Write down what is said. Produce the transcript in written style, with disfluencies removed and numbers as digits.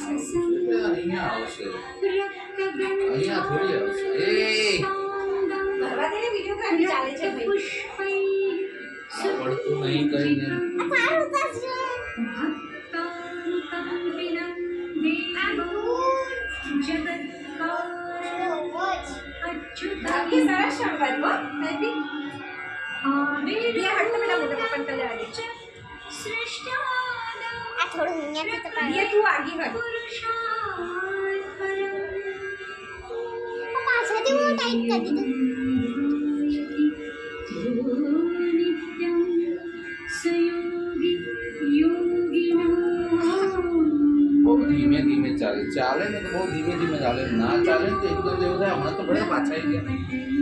અહીંયા આવશે, અહીંયા થોડી આવશે. એ ભરવા દે ને, વિડિયો કાઢી ચાલે છે ભાઈ. આવડતું નહીં કહીને બાકી સરસ શણગારી હો બેબી. બે હાથ તો પેલા મોટા પપ્પાને કલર આલે છે. આ થોડું અહીંયાથી તો ये तू आगे कर. પાછળથી હું ટાઈટ કરી દીધું. બહુ ધીમે ધીમે ચાલે. ચાલે ને તો બહુ ધીમે ધીમે ચાલે, ના ચાલે ને તો એકદમ એવું થાય હમણાં તો ભલે પાછા આવી ગયા.